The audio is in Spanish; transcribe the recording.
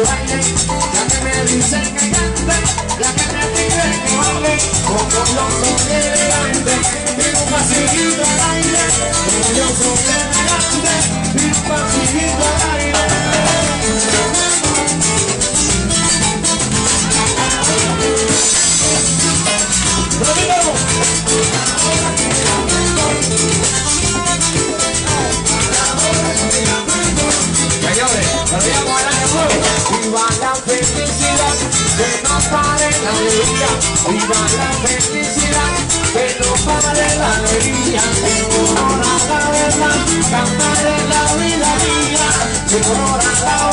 baile, la que me dice que cante, la que me pide que baile, como yo soy elegante, y un pasillito al aire, como yo soy elegante, y un pasillito al aire. Viva la felicidad, que no pare la alegría. Viva la felicidad, que no pare la alegría. Sin honor a la verdad, cantaré la vida mía. Sin honor a la